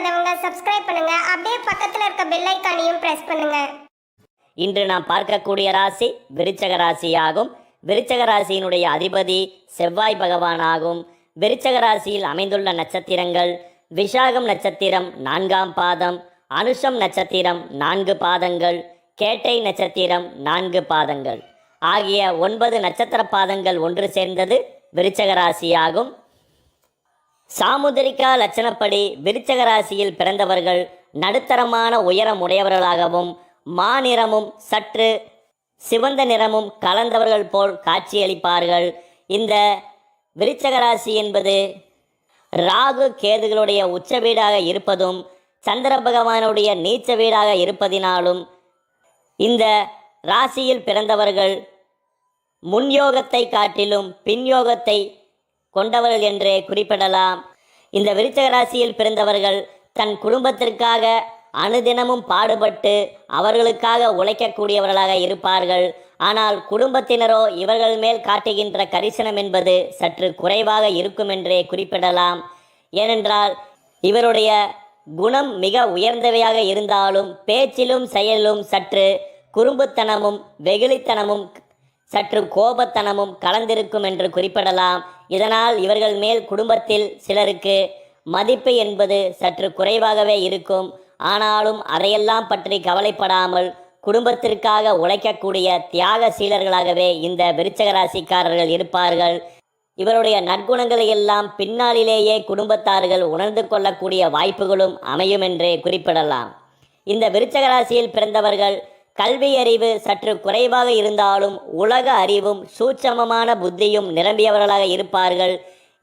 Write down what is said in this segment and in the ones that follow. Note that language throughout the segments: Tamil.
பண்ணாதவங்க சப்ஸ்கிரைப் பண்ணுங்க. அப்படியே பக்கத்துல இருக்க பெல் ஐகானையும் பிரஸ் பண்ணுங்க. இன்று நாம் பார்க்கக்கூடிய ராசி விருச்சக ராசியாகும். விருச்சக ராசியினுடைய அதிபதி செவ்வாய் பகவானாகும். விருச்சக ராசியில் அமைந்துள்ள நட்சத்திரங்கள் விஷாகம் நட்சத்திரம் 4ஆம் பாதம், அனுஷம் நட்சத்திரம் 4 பாதங்கள், கேட்டை நட்சத்திரம் 4 பாதங்கள் ஆகிய 9 நட்சத்திர பாதங்கள் ஒன்று சேர்ந்தது விருச்சக ராசியாகும். சாமுதிரிகா லட்சணப்படி விருச்சக ராசியில் பிறந்தவர்கள் நடுத்தரமான உயரம் உடையவர்களாகவும் மாநிறமும் சற்று சிவந்த நிறமும் கலந்தவர்கள் போல் காட்சியளிப்பார்கள். இந்த விருச்சக ராசி என்பது ராகு கேதுகளுடைய உச்ச வீடாக இருப்பதும் சந்திர பகவானுடைய நீச்ச வீடாக இருப்பதினாலும் இந்த ராசியில் பிறந்தவர்கள் முன்யோகத்தை காட்டிலும் பின்யோகத்தை கொண்டவர்கள் என்றே குறிப்பிடலாம். இந்த விருச்சக ராசியில் பிறந்தவர்கள் தன் குடும்பத்திற்காக அனுதினமும் பாடுபட்டு அவர்களுக்காக உழைக்கக்கூடியவர்களாக இருப்பார்கள். ஆனால் குடும்பத்தினரோ இவர்கள் மேல் காட்டுகின்ற கரிசனம் என்பது சற்று குறைவாக இருக்கும் என்றே குறிப்பிடலாம். ஏனென்றால் இவருடைய குணம் மிக உயர்ந்தவையாக இருந்தாலும் பேச்சிலும் செயலிலும் சற்று குறும்புத்தனமும் வெகுளித்தனமும் சற்று கோபத்தனமும் கலந்திருக்கும் என்று குறிப்பிடலாம். இதனால் இவர்கள் மேல் குடும்பத்தில் சிலருக்கு மதிப்பு என்பது சற்று குறைவாகவே இருக்கும். ஆனாலும் அதையெல்லாம் பற்றி கவலைப்படாமல் குடும்பத்திற்காக உழைக்கக்கூடிய தியாகசீலர்களாகவே இந்த விருச்சக ராசிக்காரர்கள் இருப்பார்கள். இவருடைய நற்குணங்களை எல்லாம் பின்னாளிலேயே குடும்பத்தார்கள் உணர்ந்து கொள்ளக்கூடிய வாய்ப்புகளும் அமையும் என்றே குறிப்பிடலாம். இந்த விருச்சக ராசியில் பிறந்தவர்கள் கல்வி அறிவு சற்று குறைவாக இருந்தாலும் உலக அறிவும் சூட்சமமான புத்தியும் நிரம்பியவர்களாக இருப்பார்கள்.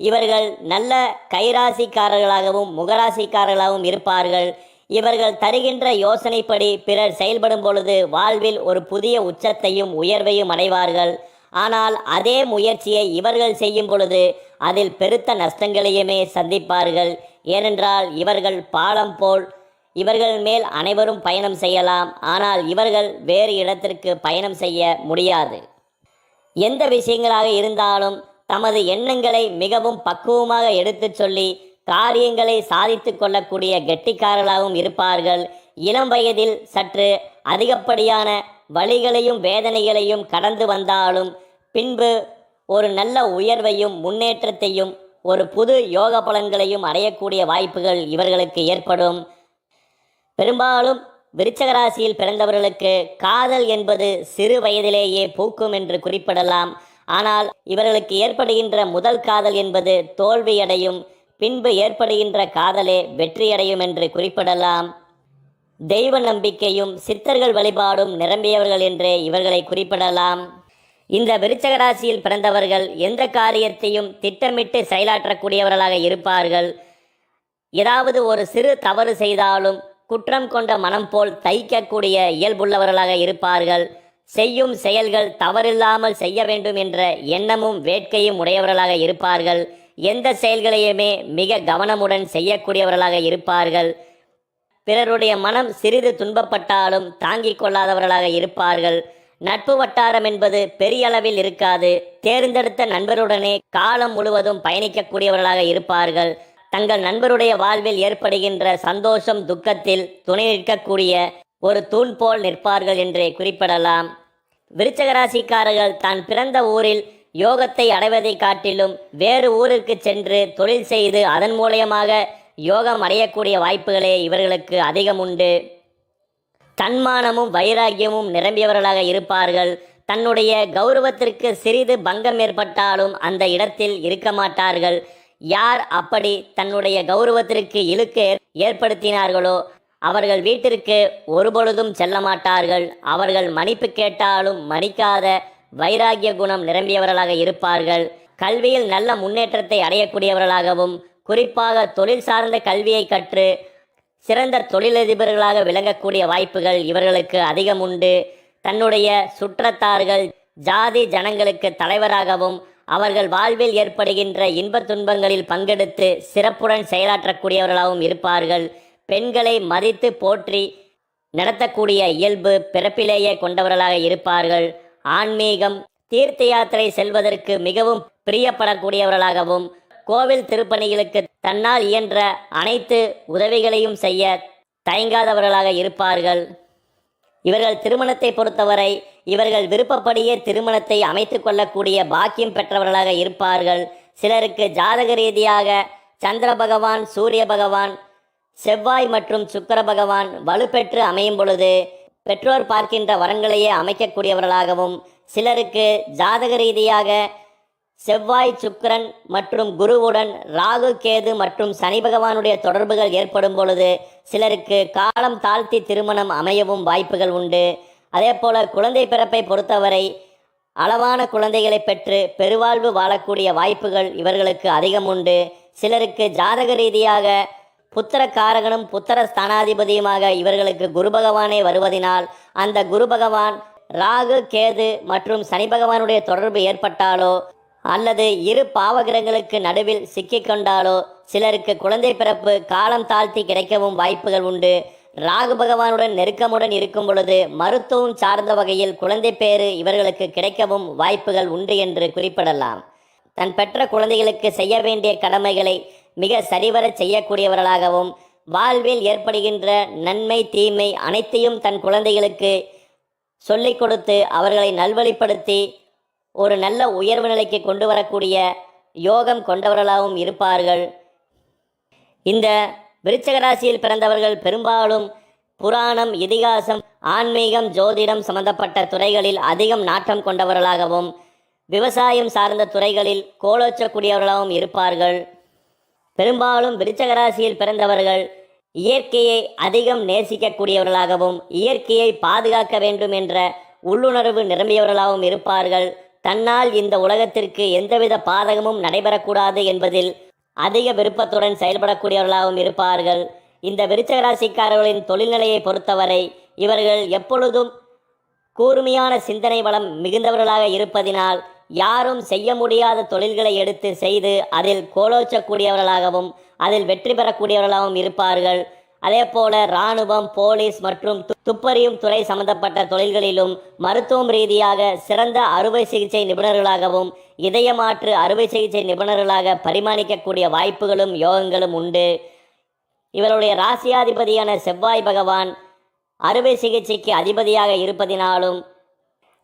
இவர்கள் நல்ல கைராசிக்காரர்களாகவும் முகராசிக்காரர்களாகவும் இருப்பார்கள். இவர்கள் தருகின்ற யோசனைப்படி பிறர் செயல்படும் பொழுது வாழ்வில் ஒரு புதிய உச்சத்தையும் உயர்வையும் அடைவார்கள். ஆனால் அதே முயற்சியை இவர்கள் செய்யும் பொழுது அதில் பெருத்த நஷ்டங்களையுமே சந்திப்பார்கள். ஏனென்றால் இவர்கள் பாலம் போல் இவர்கள் மேல் அனைவரும் பயணம் செய்யலாம். ஆனால் இவர்கள் வேறு இடத்திற்கு பயணம் செய்ய முடியாது. எந்த விஷயங்களாக இருந்தாலும் தமது எண்ணங்களை மிகவும் பக்குவமாக எடுத்து சொல்லி காரியங்களை சாதித்து கொள்ளக்கூடிய கெட்டிக்காரர்களாகவும் இருப்பார்கள். இளம் வயதில் சற்று அதிகப்படியான வழிகளையும் வேதனைகளையும் கடந்து வந்தாலும் பின்பு ஒரு நல்ல உயர்வையும் முன்னேற்றத்தையும் ஒரு புது யோக பலன்களையும் அடையக்கூடிய வாய்ப்புகள் இவர்களுக்கு ஏற்படும். பெரும்பாலும் விருச்சக ராசியில் பிறந்தவர்களுக்கு காதல் என்பது சிறு வயதிலேயே பூக்கும் என்று குறிப்பிடலாம். ஆனால் இவர்களுக்கு ஏற்படுகின்ற முதல் காதல் என்பது தோல்வியடையும். பின்பு ஏற்படுகின்ற காதலே வெற்றியடையும் என்று குறிப்பிடலாம். தெய்வ நம்பிக்கையும் சித்தர்கள் வழிபாடும் நிரம்பியவர்கள் என்றே இவர்களை குறிப்பிடலாம். இந்த விருச்சக ராசியில் பிறந்தவர்கள் எந்த காரியத்தையும் திட்டமிட்டு செயலாற்றக்கூடியவர்களாக இருப்பார்கள். ஏதாவது ஒரு சிறு தவறு செய்தாலும் குற்றம் கொண்ட மனம் போல் தைக்கக்கூடிய இயல்புள்ளவர்களாக இருப்பார்கள். செய்யும் செயல்கள் தவறில்லாமல் செய்ய வேண்டும் என்ற எண்ணமும் வேட்கையும் உடையவர்களாக இருப்பார்கள். எந்த செயல்களையுமே மிக கவனமுடன் செய்யக்கூடியவர்களாக இருப்பார்கள். பிறருடைய மனம் சிறிது துன்பப்பட்டாலும் தாங்கிக் கொள்ளாதவர்களாக இருப்பார்கள். நட்பு வட்டாரம் என்பது பெரிய அளவில் இருக்காது. தேர்ந்தெடுத்த நண்பருடனே காலம் முழுவதும் பயணிக்கக்கூடியவர்களாக இருப்பார்கள். தங்கள் நண்பருடைய வாழ்வில் ஏற்படுகின்ற சந்தோஷம் துக்கத்தில் துணை நிற்கக்கூடிய ஒரு தூண் போல் நிற்பார்கள் என்றே குறிப்பிடலாம். விருச்சக ராசிக்காரர்கள் தான் பிறந்த ஊரில் யோகத்தை அடைவதை காட்டிலும் வேறு ஊருக்கு சென்று தொழில் செய்து அதன் மூலயமாக யோகம் அடையக்கூடிய வாய்ப்புகளே இவர்களுக்கு அதிகம் உண்டு. தன்மானமும் வைராக்கியமும் நிரம்பியவர்களாக இருப்பார்கள். தன்னுடைய கௌரவத்திற்கு சிறிது பங்கம் ஏற்பட்டாலும் அந்த இடத்தில் இருக்க மாட்டார்கள். யார் அப்படி தன்னுடைய கௌரவத்திற்கு இழுக்கு ஏற்படுத்தினார்களோ அவர்கள் வீட்டிற்கு ஒருபொழுதும் செல்ல மாட்டார்கள். அவர்கள் மன்னிப்பு கேட்டாலும் மன்னிக்காத வைராகிய குணம் நிரம்பியவர்களாக இருப்பார்கள். கல்வியில் நல்ல முன்னேற்றத்தை அடையக்கூடியவர்களாகவும் குறிப்பாக தொழில் சார்ந்த கல்வியை கற்று சிறந்த தொழிலதிபர்களாக விளங்கக்கூடிய வாய்ப்புகள் இவர்களுக்கு அதிகம் உண்டு. தன்னுடைய சுற்றத்தார்கள் ஜாதி ஜனங்களுக்கு தலைவராகவும் அவர்கள் வாழ்வில் ஏற்படுகின்ற இன்ப துன்பங்களில் பங்கெடுத்து சிறப்புடன் செயலாற்றக்கூடியவர்களாகவும் இருப்பார்கள். பெண்களை மதித்து போற்றி நடத்தக்கூடிய இயல்பு பிறப்பிலேயே கொண்டவர்களாக இருப்பார்கள். ஆன்மீகம் தீர்த்த யாத்திரை செல்வதற்கு மிகவும் பிரியப்படக்கூடியவர்களாகவும் கோவில் திருப்பணிகளுக்கு தன்னால் இயன்ற அனைத்து உதவிகளையும் செய்ய தயங்காதவர்களாக இருப்பார்கள். இவர்கள் திருமணத்தை பொறுத்தவரை இவர்கள் விருப்பப்படியே திருமணத்தை அமைத்து கொள்ளக்கூடிய பாக்கியம் பெற்றவர்களாக இருப்பார்கள். சிலருக்கு ஜாதக ரீதியாக சந்திர பகவான், சூரிய பகவான், செவ்வாய் மற்றும் சுக்கிர பகவான் வலுப்பெற்று அமையும் பொழுது பெற்றோர் பார்க்கின்ற வரங்களையே அமைக்கக்கூடியவர்களாகவும், சிலருக்கு ஜாதக ரீதியாக செவ்வாய், சுக்கிரன் மற்றும் குருவுடன் ராகு, கேது மற்றும் சனி பகவானுடைய தொடர்புகள் ஏற்படும் பொழுது சிலருக்கு காலம் தாழ்த்தி திருமணம் அமையவும் வாய்ப்புகள் உண்டு. அதே போல குழந்தை பிறப்பை பொறுத்தவரை அளவான குழந்தைகளை பெற்று பெருவாழ்வு வாழக்கூடிய வாய்ப்புகள் இவர்களுக்கு அதிகம் உண்டு. சிலருக்கு ஜாதக ரீதியாக புத்திர காரகனும் புத்திர ஸ்தானாதிபதியுமாக இவர்களுக்கு குரு பகவானே வருவதினால் அந்த குரு பகவான் ராகு, கேது மற்றும் சனி பகவானுடைய தொடர்பு ஏற்பட்டாலோ அல்லது இரு பாவகிரகங்களுக்கு நடுவில் சிக்கிக்கொண்டாலோ சிலருக்கு குழந்தை பிறப்பு காலம் தாழ்த்தி கிடைக்கவும் வாய்ப்புகள் உண்டு. ராகு பகவானுடன் நெருக்கமுடன் இருக்கும் பொழுது மருத்துவம் சார்ந்த வகையில் குழந்தை பேறு இவர்களுக்கு கிடைக்கவும் வாய்ப்புகள் உண்டு என்று குறிப்பிடலாம். தன் பெற்ற குழந்தைகளுக்கு செய்ய வேண்டிய கடமைகளை மிக சரிவர செய்யக்கூடியவர்களாகவும், வாழ்வில் ஏற்படுகின்ற நன்மை தீமை அனைத்தையும் தன் குழந்தைகளுக்கு சொல்லிக் கொடுத்து அவர்களை நல்வழிப்படுத்தி ஒரு நல்ல உயர்வு நிலைக்கு கொண்டு வரக்கூடிய யோகம் கொண்டவர்களாகவும் இருப்பார்கள். இந்த விருச்சிக ராசியில் பிறந்தவர்கள் பெரும்பாலும் புராணம், இதிகாசம், ஆன்மீகம், ஜோதிடம் சம்பந்தப்பட்ட துறைகளில் அதிகம் நாட்டம் கொண்டவர்களாகவும், விவசாயம் சார்ந்த துறைகளில் கோலோச்சக்கூடியவர்களாகவும் இருப்பார்கள். பெரும்பாலும் விருச்சிக ராசியில் பிறந்தவர்கள் இயற்கையை அதிகம் நேசிக்கக்கூடியவர்களாகவும், இயற்கையை பாதுகாக்க வேண்டும் என்ற உள்ளுணர்வு நிரம்பியவர்களாகவும் இருப்பார்கள். தன்னால் இந்த உலகத்திற்கு எந்தவித பாதகமும் நடைபெறக்கூடாது என்பதில் அதிக விருப்பத்துடன் செயல்படக்கூடியவர்களாகவும் இருப்பார்கள். இந்த விருச்சிக ராசிக்காரர்களின் தொழில்நிலையை பொறுத்தவரை இவர்கள் எப்பொழுதும் கூர்மையான சிந்தனை வளம் மிகுந்தவர்களாக இருப்பதினால் யாரும் செய்ய முடியாத தொழில்களை எடுத்து செய்து அதில் கோலோச்சக்கூடியவர்களாகவும் அதில் வெற்றி பெறக்கூடியவர்களாகவும் இருப்பார்கள். அதே போல இராணுவம், போலீஸ் மற்றும் துப்பறியும் துறை சம்பந்தப்பட்ட தொழில்களிலும் மருத்துவம் ரீதியாக சிறந்த அறுவை சிகிச்சை நிபுணர்களாகவும் இதயமாற்று அறுவை சிகிச்சை நிபுணர்களாக பரிமாணிக்கக்கூடிய வாய்ப்புகளும் யோகங்களும் உண்டு. இவருடைய ராசியாதிபதியான செவ்வாய் பகவான் அறுவை சிகிச்சைக்கு அதிபதியாக இருப்பதினாலும்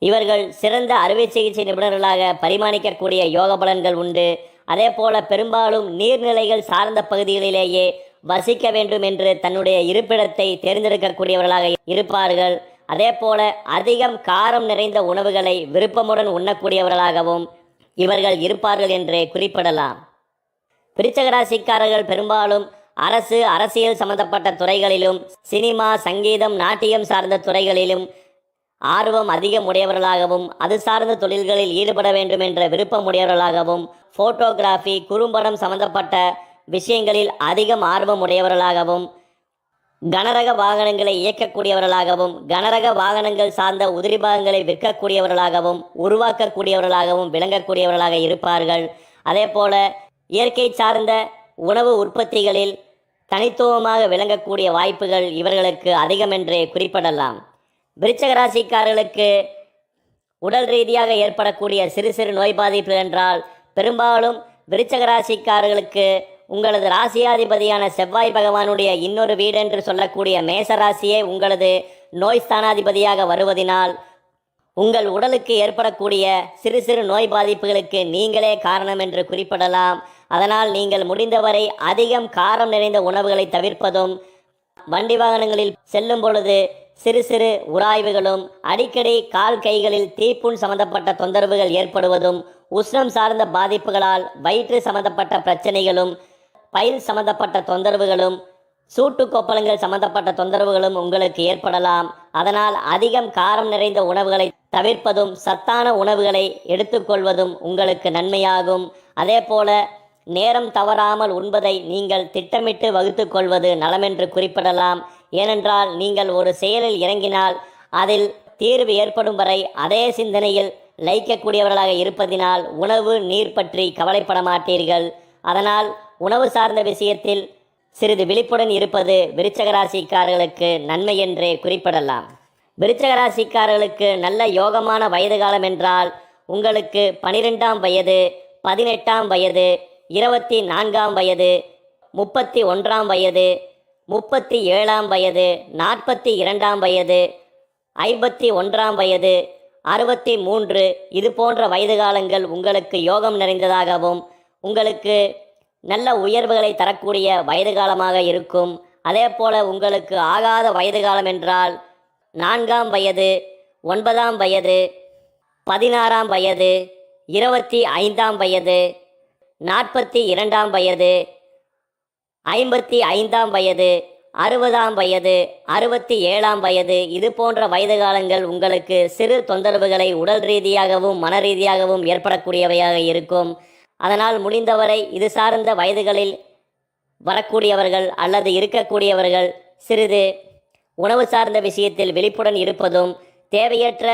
இவர்கள் சிறந்த அறுவை சிகிச்சை நிபுணர்களாக பரிமாணிக்கக்கூடிய யோக பலன்கள் உண்டு. அதே போல பெரும்பாலும் நீர்நிலைகள் சார்ந்த பகுதிகளிலேயே வசிக்க வேண்டும் என்று தன்னுடைய இருப்பிடத்தை தேர்ந்தெடுக்கக்கூடியவர்களாக இருப்பார்கள். அதே போல அதிகம் காரம் நிறைந்த உணவுகளை விருப்பமுடன் உண்ணக்கூடியவர்களாகவும் இவர்கள் இருப்பார்கள் என்றே குறிப்பிடலாம். விருச்சிக ராசிக்காரர்கள் பெரும்பாலும் அரசு, அரசியல் சம்பந்தப்பட்ட துறைகளிலும் சினிமா, சங்கீதம், நாட்டியம் சார்ந்த துறைகளிலும் ஆர்வம் அதிகம் உடையவர்களாகவும் அது சார்ந்த தொழில்களில் ஈடுபட வேண்டும் என்ற விருப்பம் உடையவர்களாகவும், ஃபோட்டோகிராஃபி, குறும்படம் சம்பந்தப்பட்ட விஷயங்களில் அதிகம் ஆர்வம் உடையவர்களாகவும், கனரக வாகனங்களை இயக்கக்கூடியவர்களாகவும், கனரக வாகனங்கள் சார்ந்த உதிரி பாகங்களை விற்கக்கூடியவர்களாகவும் உருவாக்கக்கூடியவர்களாகவும் விளங்கக்கூடியவர்களாக இருப்பார்கள். அதே போல இயற்கை சார்ந்த உணவு உற்பத்திகளில் தனித்துவமாக விளங்கக்கூடிய வாய்ப்புகள் இவர்களுக்கு அதிகம் என்றே குறிப்பிடலாம். விருச்சிக ராசிக்காரர்களுக்கு உடல் ரீதியாக ஏற்படக்கூடிய சிறு சிறு நோய் பாதிப்பு என்றால் பெரும்பாலும் விருச்சிக ராசிக்காரர்களுக்கு உங்களது ராசியாதிபதியான செவ்வாய் பகவானுடைய இன்னொரு வீடு என்று சொல்லக்கூடிய மேசராசியே உங்களது நோய் ஸ்தானாதிபதியாக வருவதினால் உங்கள் உடலுக்கு ஏற்படக்கூடிய சிறு சிறு நோய் பாதிப்புகளுக்கு நீங்களே காரணம் என்று குறிப்பிடலாம். அதனால் நீங்கள் முடிந்தவரை அதிகம் காரம் நிறைந்த உணவுகளை தவிர்ப்பதும், வண்டி வாகனங்களில் செல்லும் பொழுது சிறு சிறு உராய்வுகளும், அடிக்கடி கால் கைகளில் தீப்புண் சம்பந்தப்பட்ட தொந்தரவுகள் ஏற்படுவதும், உஷ்ணம் சார்ந்த பாதிப்புகளால் வயிற்று சம்பந்தப்பட்ட பிரச்சனைகளும், பயில் சம்பந்தப்பட்ட தொந்தரவுகளும், சூட்டு கொப்பளங்கள் சம்பந்தப்பட்ட தொந்தரவுகளும் உங்களுக்கு ஏற்படலாம். அதனால் அதிகம் காரம் நிறைந்த உணவுகளை தவிர்ப்பதும் சத்தான உணவுகளை எடுத்துக்கொள்வதும் உங்களுக்கு நன்மையாகும். அதே போல நேரம் தவறாமல் உண்பதை நீங்கள் திட்டமிட்டு வகுத்து கொள்வது நலமென்று குறிப்பிடலாம். ஏனென்றால் நீங்கள் ஒரு செயலில் இறங்கினால் அதில் தீர்வு ஏற்படும் வரை அதே சிந்தனையில் லயிக்கக்கூடியவர்களாக இருப்பதினால் உணவு, நீர் பற்றி கவலைப்பட மாட்டீர்கள். அதனால் உணவு சார்ந்த விஷயத்தில் சிறிது விழிப்புடன் இருப்பது விருச்சிக ராசிக்காரர்களுக்கு நன்மை என்றே குறிப்பிடலாம். விருச்சிக ராசிக்காரர்களுக்கு நல்ல யோகமான வயது காலம் என்றால் உங்களுக்கு 12ஆம் வயது, 18ஆம் வயது, 24ஆம் வயது, 31ஆம் வயது, 37ஆம் வயது, 42ஆம் வயது, 51ஆம் வயது, 63 இது போன்ற வயது காலங்கள் உங்களுக்கு யோகம் நிறைந்ததாகவும் உங்களுக்கு நல்ல உயர்வுகளை தரக்கூடிய வயது காலமாக இருக்கும். அதே போல உங்களுக்கு ஆகாத வயது காலம் என்றால் 4ஆம் வயது, 9ஆம் வயது, 16ஆம் வயது, 25ஆம் வயது, 42ஆம் வயது, 55ஆம் வயது, 60ஆம் வயது, 67ஆம் வயது இது போன்ற வயது காலங்கள் உங்களுக்கு சிறு தொந்தரவுகளை உடல் ரீதியாகவும் மன ரீதியாகவும் ஏற்படக்கூடியவையாக இருக்கும். அதனால் முடிந்தவரை இது சார்ந்த வயதுகளில் வரக்கூடியவர்கள் அல்லது இருக்கக்கூடியவர்கள் சிறிது உணவு சார்ந்த விஷயத்தில் விழிப்புடன் இருப்பதும் தேவையற்ற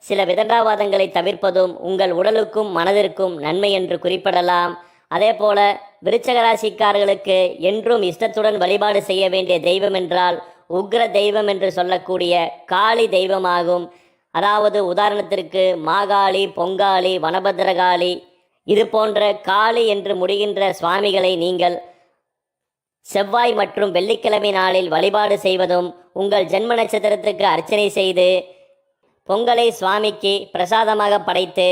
சில விதண்டாவாதங்களை தவிர்ப்பதும் உங்கள் உடலுக்கும் மனதிற்கும் நன்மை என்று குறிப்பிடலாம். அதே போல விருச்சக ராசிக்காரர்களுக்கு என்றும் இஷ்டத்துடன் வழிபாடு செய்ய வேண்டிய தெய்வம் என்றால் உக்ர தெய்வம் என்று சொல்லக்கூடிய காளி தெய்வமாகும். அதாவது உதாரணத்திற்கு மாகாளி, பொங்காளி, வனபத்திரகாளி இது போன்ற காளி என்று முடிகின்ற சுவாமிகளை நீங்கள் செவ்வாய் மற்றும் வெள்ளிக்கிழமை நாளில் வழிபாடு செய்வதும் உங்கள் ஜென்ம நட்சத்திரத்துக்கு அர்ச்சனை செய்து பொங்கலை சுவாமிக்கு பிரசாதமாக படைத்து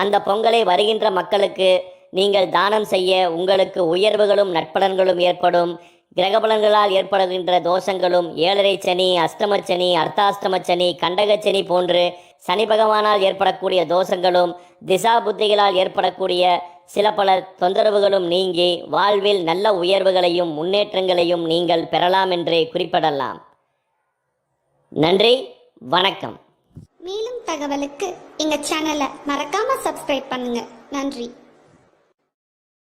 அந்த பொங்கலை வருகின்ற மக்களுக்கு நீங்கள் தானம் செய்ய உங்களுக்கு உயர்வுகளும் நற்பலன்களும் ஏற்படும். கிரகபலன்களால் ஏற்படுகின்ற தோஷங்களும் ஏழரை சனி, அஷ்டமச்சனி, அர்த்தாஷ்டமச்சனி, கண்டகச்சனி போன்று சனி பகவானால் ஏற்படக்கூடிய தோஷங்களும் திசா புத்திகளால் ஏற்படக்கூடிய சில பல தொந்தரவுகளும் நீங்கி வாழ்வில் நல்ல உயர்வுகளையும் முன்னேற்றங்களையும் நீங்கள் பெறலாம் என்று குறிப்பிடலாம். நன்றி, வணக்கம். மேலும் தகவலுக்கு எங்க சேனலை மறக்காம சப்ஸ்கிரைப் பண்ணுங்க. நன்றி.